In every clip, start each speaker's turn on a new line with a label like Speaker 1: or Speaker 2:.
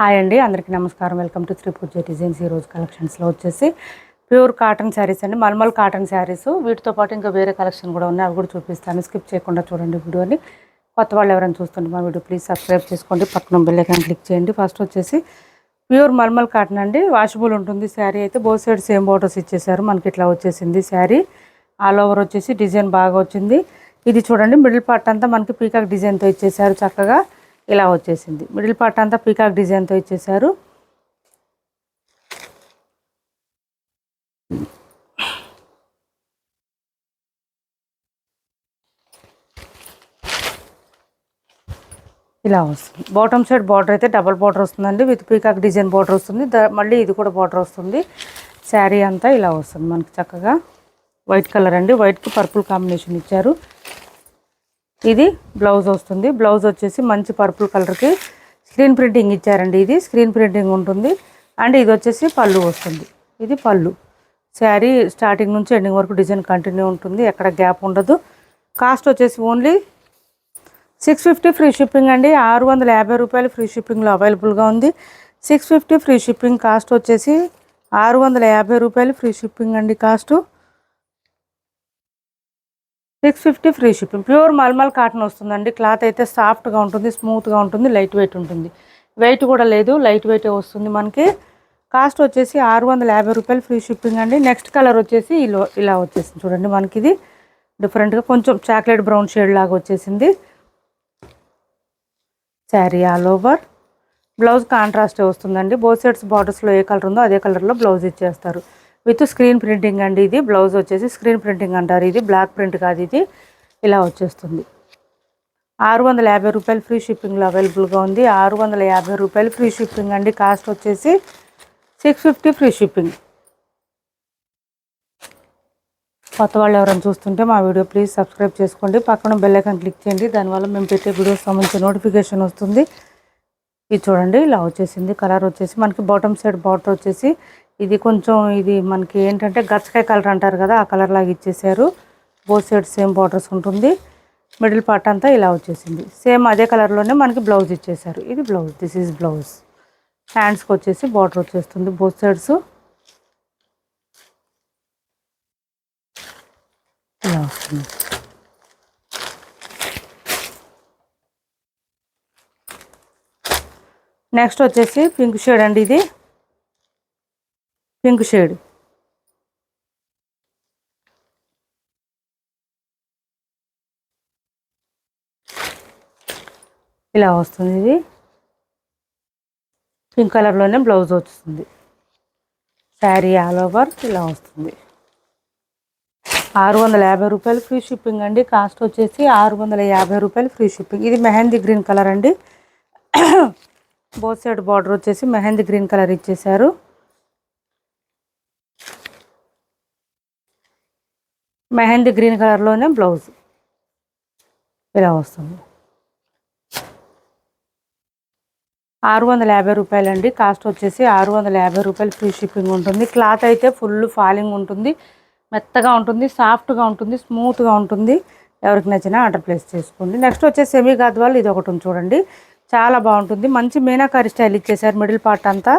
Speaker 1: Hi అండి, అందరికీ నమస్కారం. Welcome to Sri Pooja Designs. ఈరోజు కలెక్షన్స్లో వచ్చేసి ప్యూర్ కాటన్ శారీస్ అండి, మల్మల్ కాటన్ శారీస్. వీటితో పాటు ఇంకా వేరే కలెక్షన్ కూడా ఉన్నాయి, అవి కూడా చూపిస్తాను. స్కిప్ చేయకుండా చూడండి వీడియోని. కొత్త వాళ్ళు ఎవరైనా చూస్తుంటే మా వీడియో ప్లీజ్ సబ్స్క్రైబ్ చేసుకోండి, పక్కన బెల్ ఐకాన్ క్లిక్ చేయండి. ఫస్ట్ వచ్చేసి ప్యూర్ మల్మల్ కాటన్ అండి, వాషబుల్ ఉంటుంది శారీ అయితే. బోత్ సైడ్ సేమ్ బోర్డర్స్ ఇచ్చేసారు. మనకి ఇట్లా వచ్చేసింది శారీ. ఆల్ ఓవర్ వచ్చేసి డిజైన్ బాగా వచ్చింది. ఇది చూడండి, మిడిల్ పార్ట్ అంతా మనకి పీకాక్ డిజైన్తో ఇచ్చేసారు. చక్కగా ఇలా వచ్చేసింది. మిడిల్ పార్ట్ అంతా పీకాక్ డిజైన్తో ఇచ్చేసారు. ఇలా వస్తుంది. బాటమ్ సైడ్ బార్డర్ అయితే డబల్ బార్డర్ వస్తుందండి, విత్ పీకాక్ డిజైన్ బార్డర్ వస్తుంది. మళ్ళీ ఇది కూడా బార్డర్ వస్తుంది. శారీ అంతా ఇలా వస్తుంది మనకి చక్కగా. వైట్ కలర్ అండి, వైట్కి పర్పుల్ కాంబినేషన్ ఇచ్చారు. ఇది బ్లౌజ్ వస్తుంది. బ్లౌజ్ వచ్చేసి మంచి పర్పుల్ కలర్కి స్క్రీన్ ప్రింటింగ్ ఇచ్చారండి. ఇది స్క్రీన్ ప్రింటింగ్ ఉంటుంది. అండ్ ఇది వచ్చేసి పళ్ళు వస్తుంది. ఇది పళ్ళు. శారీ స్టార్టింగ్ నుంచి ఎండింగ్ వరకు డిజైన్ కంటిన్యూ ఉంటుంది, ఎక్కడ గ్యాప్ ఉండదు. కాస్ట్ వచ్చేసి ఓన్లీ 650 ఫ్రీ షిప్పింగ్ అండి. 650 రూపాయలు ఫ్రీ షిప్పింగ్లో అవైలబుల్గా ఉంది. 650 ఫ్రీ షిప్పింగ్. కాస్ట్ వచ్చేసి 650 రూపాయలు ఫ్రీ షిప్పింగ్ అండి. Cost 650 free shipping. Pure mulmul cotton వస్తుందండి. క్లాత్ అయితే సాఫ్ట్గా ఉంటుంది, స్మూత్గా ఉంటుంది, లైట్ వెయిట్ ఉంటుంది. వెయిట్ కూడా లేదు, లైట్ వెయిటే వస్తుంది మనకి. కాస్ట్ వచ్చేసి 650 రూపాయలు ఫ్రీ షిప్పింగ్ అండి. నెక్స్ట్ కలర్ వచ్చేసి ఇలా వచ్చేసింది చూడండి. మనకి ఇది డిఫరెంట్గా కొంచెం చాక్లెట్ బ్రౌన్ షేడ్ లాగా వచ్చేసింది. Sari all over. బ్లౌజ్ కాంట్రాస్టే వస్తుందండి. బోత్ సైడ్స్ బార్డర్స్లో ఏ కలర్ ఉందో అదే కలర్లో బ్లౌజ్ ఇచ్చేస్తారు, విత్ స్క్రీన్ ప్రింటింగ్ అండి. ఇది బ్లౌజ్ వచ్చేసి స్క్రీన్ ప్రింటింగ్ అంటారు. ఇది బ్లాక్ ప్రింట్ కాదు, ఇది ఇలా వచ్చేస్తుంది. 650 రూపాయలు ఫ్రీ షిప్పింగ్లో అవైలబుల్గా ఉంది. 650 రూపాయలు ఫ్రీ షిప్పింగ్ అండి. కాస్ట్ వచ్చేసి 650 ఫ్రీ షిప్పింగ్. కొత్త వాళ్ళు ఎవరైనా చూస్తుంటే మా వీడియో ప్లీజ్ సబ్స్క్రైబ్ చేసుకోండి, పక్కన బెల్ ఐకాన్ క్లిక్ చేయండి. దానివల్ల మేము పెట్టే వీడియోస్ సంబంధించి నోటిఫికేషన్ వస్తుంది. ఇది చూడండి, ఇలా వచ్చేసింది. కలర్ వచ్చేసి మనకి బాటమ్ సైడ్ బార్డర్ వచ్చేసి ఇది కొంచెం ఇది మనకి ఏంటంటే గచ్చకాయ కలర్ అంటారు కదా, ఆ కలర్ లాగా ఇచ్చేసారు. బోత్ సైడ్ సేమ్ బార్డర్స్ ఉంటుంది. మిడిల్ పార్ట్ అంతా ఇలా వచ్చేసింది. సేమ్ అదే కలర్లోనే మనకి బ్లౌజ్ ఇచ్చేసారు. ఇది బ్లౌజ్, దిస్ ఈజ్ బ్లౌజ్. హ్యాండ్స్కి వచ్చేసి బార్డర్ వచ్చేస్తుంది బోత్ సైడ్స్. ఇలా వస్తుంది. నెక్స్ట్ వచ్చేసి పింక్ షేడ్ అండి. ఇది పింక్ షేడ్. ఇలా వస్తుంది. ఇది పింక్ కలర్లోనే బ్లౌజ్ వస్తుంది. శారీ ఆల్ ఓవర్ ఇలా వస్తుంది. 650 రూపాయలు ఫ్రీ షిప్పింగ్ అండి. కాస్ట్ వచ్చేసి 650 రూపాయలు ఫ్రీ షిప్పింగ్. ఇది మెహందీ గ్రీన్ కలర్ అండి. బోత్ సైడ్ బార్డర్ వచ్చేసి మెహందీ గ్రీన్ కలర్ ఇచ్చేసారు. మెహందీ గ్రీన్ కలర్లోనే బ్లౌజ్ ఇలా వస్తుంది. 650 రూపాయలు అండి. కాస్ట్ వచ్చేసి 650 రూపాయలు ఫ్రీ షిప్పింగ్ ఉంటుంది. క్లాత్ అయితే ఫుల్ ఫాలింగ్ ఉంటుంది, మెత్తగా ఉంటుంది, సాఫ్ట్గా ఉంటుంది, స్మూత్గా ఉంటుంది. ఎవరికి నచ్చినా ఆర్డర్ ప్లేస్ చేసుకోండి. నెక్స్ట్ వచ్చేసి సెమీ గాద్వాల్. ఇది ఒకటి చూడండి, చాలా బాగుంటుంది. మంచి మీనాకారి స్టైల్ ఇచ్చేసారు. మిడిల్ పార్ట్ అంతా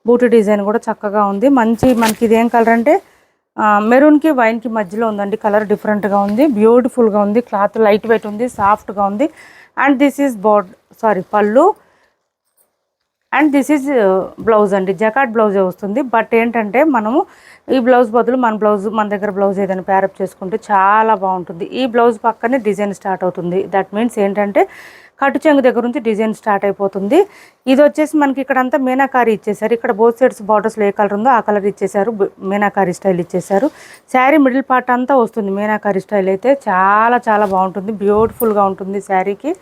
Speaker 1: బూటీ డిజైన్ కూడా చక్కగా ఉంది. మంచి మనకి ఇది ఏం కలర్ అంటే మెరూన్కి వైన్కి మధ్యలో ఉందండి. కలర్ డిఫరెంట్గా ఉంది, బ్యూటిఫుల్గా ఉంది. క్లాత్ లైట్ వెయిట్ ఉంది, సాఫ్ట్గా ఉంది. అండ్ దిస్ ఈజ్ పళ్ళు. అండ్ దిస్ ఈజ్ బ్లౌజ్ అండి. జకాట్ బ్లౌజే వస్తుంది. బట్ ఏంటంటే మనము ఈ బ్లౌజ్ బదులు మన దగ్గర బ్లౌజ్ ఏదైనా ప్యారప్ చేసుకుంటే చాలా బాగుంటుంది. ఈ బ్లౌజ్ పక్కనే డిజైన్ స్టార్ట్ అవుతుంది. దట్ మీన్స్ ఏంటంటే కట్టు చెంగు దగ్గర నుంచి డిజైన్ స్టార్ట్ అయిపోతుంది. ఇది వచ్చేసి మనకి ఇక్కడంతా మీనాకారి ఇచ్చేసారు. ఇక్కడ బోత్ సైడ్స్ బార్డర్స్లో ఏ కలర్ ఉందో ఆ కలర్ ఇచ్చేసారు. మీనాకారి స్టైల్ ఇచ్చేసారు. శారీ మిడిల్ పార్ట్ అంతా వస్తుంది. మీనాకారి స్టైల్ అయితే చాలా చాలా బాగుంటుంది, బ్యూటిఫుల్గా ఉంటుంది. శారీకి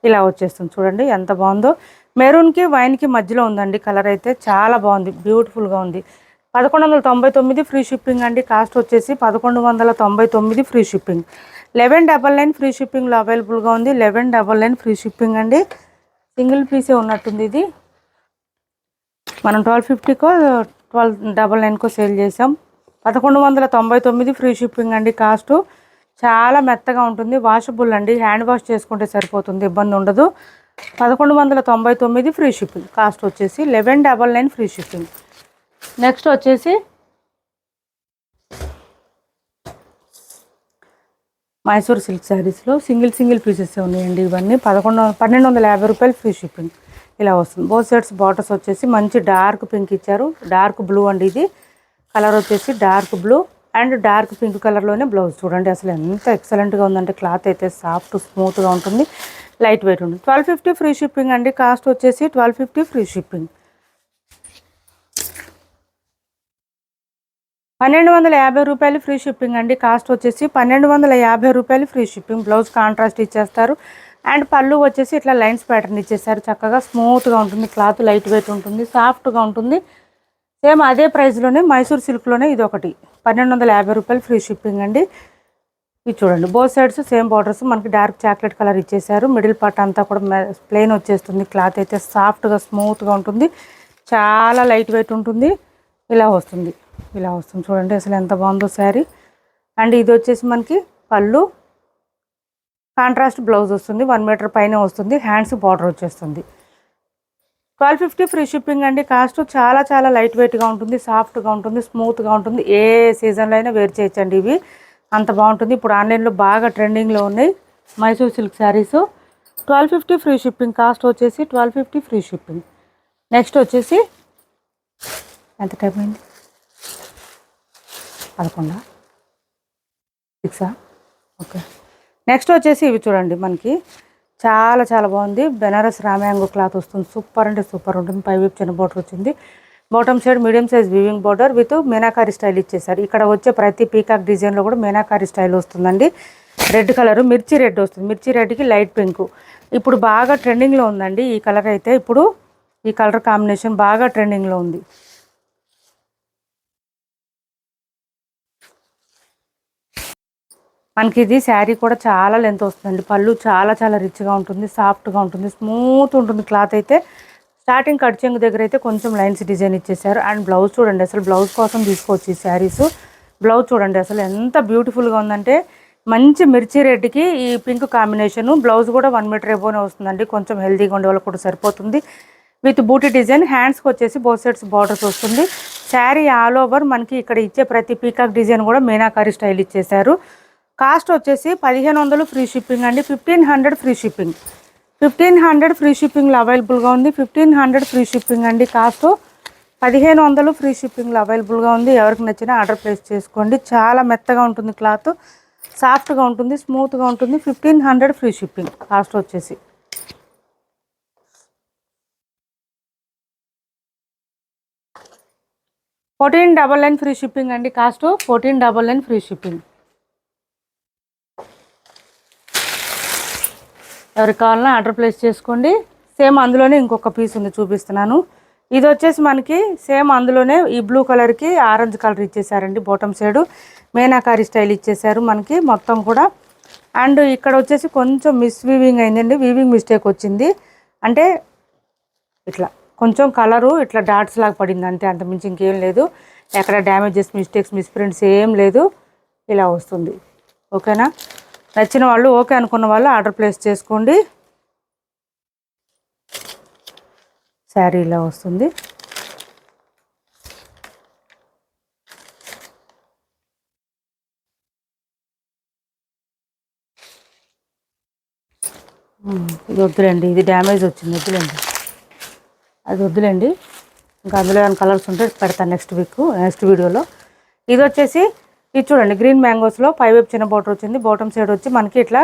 Speaker 1: ఇలా వచ్చేస్తుంది. చూడండి ఎంత బాగుందో. మెరూన్కి వైన్కి మధ్యలో ఉందండి. కలర్ అయితే చాలా బాగుంది, బ్యూటిఫుల్గా ఉంది. 1199 ఫ్రీ షిప్పింగ్ అండి. కాస్ట్ వచ్చేసి 1199 ఫ్రీ షిప్పింగ్. 1199 ఫ్రీ షిప్పింగ్లో అవైలబుల్గా ఉంది. 1199 ఫ్రీ షిప్పింగ్ అండి. సింగిల్ పీసే ఉన్నట్టుంది. ఇది మనం 1250కో 1299కో సేల్ చేసాం. 1199 ఫ్రీ షిప్పింగ్ అండి. కాస్టు చాలా మెత్తగా ఉంటుంది, వాషబుల్ అండి. హ్యాండ్ వాష్ చేసుకుంటే సరిపోతుంది, ఇబ్బంది ఉండదు. 1199 ఫ్రీ షిప్పింగ్. కాస్ట్ వచ్చేసి 1199 ఫ్రీ షిప్పింగ్. నెక్స్ట్ వచ్చేసి మైసూర్ సిల్క్ శారీస్లో సింగిల్ పీసెస్ ఉన్నాయండి. ఇవన్నీ 1250 రూపాయలు ఫ్రీ షిప్పింగ్. ఇలా వస్తుంది. బోత్ సైడ్స్ బార్డర్స్ వచ్చేసి మంచి డార్క్ పింక్ ఇచ్చారు, డార్క్ బ్లూ అండి. ఇది కలర్ వచ్చేసి dark blue and dark pink కలర్లోనే బ్లౌజ్. చూడండి అసలు ఎంత ఎక్సలెంట్గా ఉందంటే క్లాత్ అయితే సాఫ్ట్ స్మూత్గా ఉంటుంది, లైట్ వెయిట్ ఉంటుంది. 1250 ఫ్రీ షిప్పింగ్ అండి. కాస్ట్ వచ్చేసి 1250 ఫ్రీ షిప్పింగ్. 1250 రూపాయలు ఫ్రీ షిప్పింగ్ అండి. కాస్ట్ వచ్చేసి 1250 రూపాయలు ఫ్రీ షిప్పింగ్. బ్లౌజ్ కాంట్రాస్ట్ ఇచ్చేస్తారు అండ్ పళ్ళు వచ్చేసి ఇట్లా లైన్స్ ప్యాటర్న్ ఇచ్చేస్తారు. చక్కగా స్మూత్గా ఉంటుంది, క్లాత్ లైట్ వెయిట్ ఉంటుంది, సాఫ్ట్గా ఉంటుంది. సేమ్ అదే ప్రైస్లోనే మైసూర్ సిల్క్లోనే ఇది ఒకటి 1250 రూపాయలు ఫ్రీ షిప్పింగ్ అండి. ఇది చూడండి బోత్ సైడ్స్ సేమ్ బార్డర్స్ మనకి డార్క్ చాక్లెట్ కలర్ ఇచ్చేసారు. మిడిల్ పార్ట్ అంతా కూడా ప్లెయిన్ వచ్చేస్తుంది. క్లాత్ అయితే సాఫ్ట్గా స్మూత్గా ఉంటుంది, చాలా లైట్ వెయిట్ ఉంటుంది. ఇలా వస్తుంది చూడండి అసలు ఎంత బాగుందో శారీ. అండ్ ఇది వచ్చేసి మనకి పళ్ళు, కాంట్రాస్ట్ బ్లౌజ్ వస్తుంది, 1 మీటర్ పైన వస్తుంది, హ్యాండ్స్ బార్డర్ వచ్చేస్తుంది. 1250 ఫ్రీ షిప్పింగ్ అండి. కాస్ట్ చాలా లైట్ వెయిట్గా ఉంటుంది, సాఫ్ట్గా ఉంటుంది, స్మూత్గా ఉంటుంది. ఏ సీజన్లో అయినా వేర్ చేయొచ్చండి. ఇవి అంత బాగుంటుంది. ఇప్పుడు ఆన్లైన్లో బాగా ట్రెండింగ్లో ఉన్నాయి Mysore silk saris. 1250 free shipping. Cost వచ్చేసి 1250 ఫ్రీ షిప్పింగ్. నెక్స్ట్ వచ్చేసి ఎంత టైం అయింది? 11 6 ఓకే. నెక్స్ట్ వచ్చేసి ఇవి చూడండి మనకి చాలా బాగుంది. బెనారస్ రామ్యాంగో క్లాత్ వస్తుంది. సూపర్ అంటే సూపర్ ఉంటుంది. పై వైపు చిన్న బార్డర్ వచ్చింది, bottom side medium size weaving border with meenakari style ఇచ్చేసారు. ఇక్కడ వచ్చే ప్రతి పీకాక్ డిజైన్లో కూడా మీనాకారి స్టైల్ వస్తుందండి. రెడ్ కలర్ మిర్చి రెడ్ వస్తుంది, మిర్చి రెడ్కి లైట్ పింక్. ఇప్పుడు బాగా ట్రెండింగ్లో ఉందండి ఈ కలర్ అయితే. ఇప్పుడు ఈ కలర్ కాంబినేషన్ బాగా ట్రెండింగ్లో ఉంది. మనకి ఇది శారీ కూడా చాలా లెంత్ వస్తుందండి. పళ్ళు చాలా రిచ్గా ఉంటుంది, సాఫ్ట్గా ఉంటుంది, స్మూత్ ఉంటుంది. క్లాత్ అయితే స్టార్టింగ్ కట్ చెంగు దగ్గర అయితే కొంచెం లైన్స్ డిజైన్ ఇచ్చేసారు. అండ్ బ్లౌజ్ చూడండి అసలు బ్లౌజ్ కోసం తీసుకోవచ్చు ఈ శారీస్. బ్లౌజ్ చూడండి అసలు ఎంత బ్యూటిఫుల్గా ఉందంటే మంచి మిర్చి రెడ్కి ఈ పింక్ కాంబినేషను. బ్లౌజ్ కూడా 1 మీటర్ ఎబోనే వస్తుందండి. కొంచెం హెల్తీగా ఉండే వాళ్ళకి కూడా సరిపోతుంది. విత్ బూటీ డిజైన్, హ్యాండ్స్కి వచ్చేసి బోత్ సైడ్స్ బార్డర్స్ వస్తుంది. శారీ ఆల్ ఓవర్ మనకి ఇక్కడ ఇచ్చే ప్రతి పీకాక్ డిజైన్ కూడా మీనాకారి స్టైల్ ఇచ్చేసారు. కాస్ట్ వచ్చేసి 1500 ఫ్రీ షిప్పింగ్ అండి. 1500 ఫ్రీ షిప్పింగ్. 1500 ఫ్రీ షిప్పింగ్లో అవైలబుల్గా ఉంది. 1500 ఫ్రీ షిప్పింగ్ అండి. కాస్ట్ 1500 ఫ్రీ షిప్పింగ్లో అవైలబుల్గా ఉంది. ఎవరికి నచ్చినా ఆర్డర్ ప్లేస్ చేసుకోండి. చాలా మెత్తగా ఉంటుంది, క్లాత్ సాఫ్ట్గా ఉంటుంది, స్మూత్గా ఉంటుంది. 1500 ఫ్రీ షిప్పింగ్. కాస్ట్ వచ్చేసి 1499 ఫ్రీ షిప్పింగ్ అండి. Cost 1499 free shipping. ఎవరికి కావాలన్నా ఆర్డర్ ప్లేస్ చేసుకోండి. సేమ్ అందులోనే ఇంకొక పీస్ ఉంది, చూపిస్తున్నాను. ఇది వచ్చేసి మనకి సేమ్ అందులోనే ఈ బ్లూ కలర్కి ఆరెంజ్ కలర్ ఇచ్చేసారండి. బాటమ్ సైడు మీనాకారి స్టైల్ ఇచ్చేసారు మనకి మొత్తం కూడా. అండ్ ఇక్కడ వచ్చేసి కొంచెం వీవింగ్ అయిందండి, వీవింగ్ మిస్టేక్ వచ్చింది. అంటే ఇట్లా కొంచెం కలరు ఇట్లా డాట్స్ లాగా పడింది అంతే, అంతమించి ఇంకేం లేదు. ఎక్కడ డ్యామేజెస్, మిస్టేక్స్, మిస్ప్రింట్స్ ఏం లేదు. ఇలా వస్తుంది. ఓకేనా? నచ్చిన వాళ్ళు, ఓకే అనుకున్న వాళ్ళు ఆర్డర్ ప్లేస్ చేసుకోండి. శారీ ఇలా వస్తుంది. ఇది వద్దులేండి, ఇది డ్యామేజ్ వచ్చింది, వద్దులేండి, అది వద్దులేండి. ఇంకా అందులో ఏమైనా కలర్స్ ఉంటే పెడతాను నెక్స్ట్ వీడియోలో. ఇది వచ్చేసి ఇది చూడండి గ్రీన్ మ్యాంగోస్లో పైవైపు చిన్న బార్డర్ వచ్చింది, బాటమ్ సైడ్ వచ్చి మనకి ఇట్లా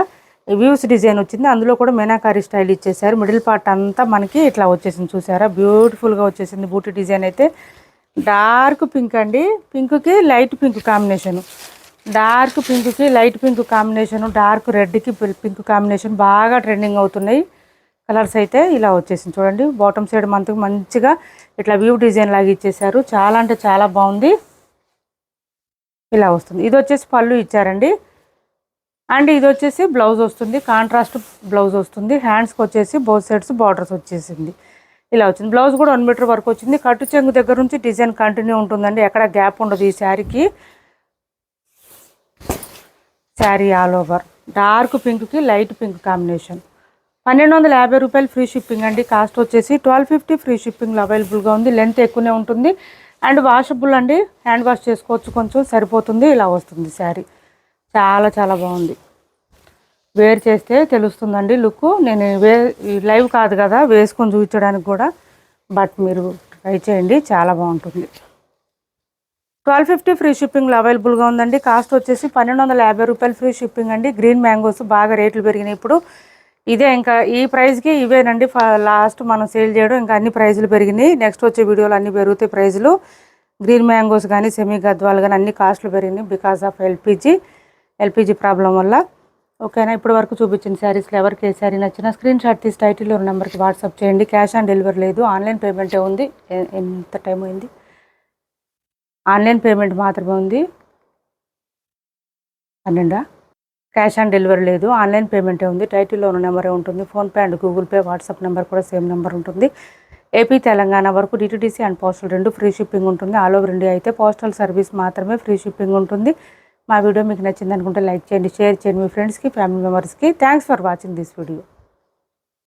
Speaker 1: వ్యూస్ డిజైన్ వచ్చింది. అందులో కూడా మీనాకారి స్టైల్ ఇచ్చేసారు. మిడిల్ పార్ట్ అంతా మనకి ఇట్లా వచ్చేసింది, చూసారా? బ్యూటిఫుల్గా వచ్చేసింది. బూటీ డిజైన్ అయితే డార్క్ పింక్ అండి, పింక్కి లైట్ పింక్ కాంబినేషను, డార్క్ పింక్కి లైట్ పింక్ కాంబినేషను, డార్క్ రెడ్కి పింక్ కాంబినేషన్ బాగా ట్రెండింగ్ అవుతున్నాయి కలర్స్ అయితే. ఇలా వచ్చేసింది చూడండి. బాటమ్ సైడ్ మనకు మంచిగా ఇట్లా వ్యూ డిజైన్ లాగా ఇచ్చేసారు. చాలా అంటే చాలా బాగుంది. ఇలా వస్తుంది. ఇది వచ్చేసి పళ్ళు ఇచ్చారండి. అండ్ ఇది వచ్చేసి బ్లౌజ్ వస్తుంది, కాంట్రాస్ట్ బ్లౌజ్ వస్తుంది. హ్యాండ్స్కి వచ్చేసి బోత్ సైడ్స్ బార్డర్స్ వచ్చేసింది. ఇలా వచ్చింది. బ్లౌజ్ కూడా 1 మీటర్ వరకు వచ్చింది. కట్టు చెంగు దగ్గర నుంచి డిజైన్ కంటిన్యూ ఉంటుందండి, ఎక్కడ గ్యాప్ ఉండదు ఈ శారీకి. శారీ ఆల్ ఓవర్ డార్క్ పింక్కి light pink combination. ₹1250 free shipping అండి. కాస్ట్ వచ్చేసి 1250 ఫ్రీ షిప్పింగ్లో అవైలబుల్గా ఉంది. లెంత్ ఎక్కువనే ఉంటుంది అండ్ వాషబుల్ అండి. హ్యాండ్ వాష్ చేసుకోవచ్చు, కొంచెం సరిపోతుంది. ఇలా వస్తుంది శారీ. చాలా చాలా బాగుంది. వేర్ చేస్తే తెలుస్తుందండి లుక్. నేను లైవ్ కాదు కదా వేసుకొని చూపించడానికి కూడా, బట్ మీరు ట్రై చేయండి, చాలా బాగుంటుంది. 1250 ఫ్రీ షిప్పింగ్లో అవైలబుల్గా ఉందండి. కాస్ట్ వచ్చేసి ₹1250 ఫ్రీ షిప్పింగ్ అండి. గ్రీన్ మ్యాంగోస్ బాగా రేట్లు పెరిగినాయి ఇప్పుడు. ఇదే ఇంకా ఈ ప్రైస్కి ఇవేనండి లాస్ట్ మనం సేల్ చేయడం. ఇంకా అన్ని ప్రైజులు పెరిగినాయి. నెక్స్ట్ వచ్చే వీడియోలు అన్నీ పెరుగుతాయి ప్రైజులు. గ్రీన్ మ్యాంగోస్ కానీ సెమీ గద్వాలు కానీ అన్ని కాస్ట్లు పెరిగినాయి బికాస్ ఆఫ్ ఎల్పిజి ప్రాబ్లం వల్ల. ఓకేనా, ఇప్పటి వరకు చూపించిన శారీస్లో ఎవరికి ఏ శారీ నచ్చినా స్క్రీన్ షాట్ తీసి టైటిల్లో ఉన్న నెంబర్కి వాట్సాప్ చేయండి. క్యాష్ ఆన్ డెలివరీ లేదు, ఆన్లైన్ పేమెంటే ఉంది. ఎంత టైం అయింది? ఆన్లైన్ పేమెంట్ మాత్రమే ఉంది. 12 క్యాష్ ఆన్ డెలివరీ లేదు, ఆన్లైన్ పేమెంటే ఉంది. టైటిల్లో ఉన్న నెంబరే ఉంటుంది. PhonePe and Google pay, WhatsApp number కూడా సేమ్ నెంబర్ ఉంటుంది. ఏపీ తెలంగాణ వరకు DTDC and postal 2 free shipping ఉంటుంది. ఆల్ ఓవర్ ఇండియా అయితే పోస్టల్ సర్వీస్ మాత్రమే ఫ్రీ షిప్పింగ్ ఉంటుంది. మా వీడియో మీకు నచ్చింది అనుకుంటే లైక్ చేయండి, షేర్ చేయండి మీ ఫ్రెండ్స్కి, ఫ్యామిలీ మెంబర్స్కి. Thanks for watching this video.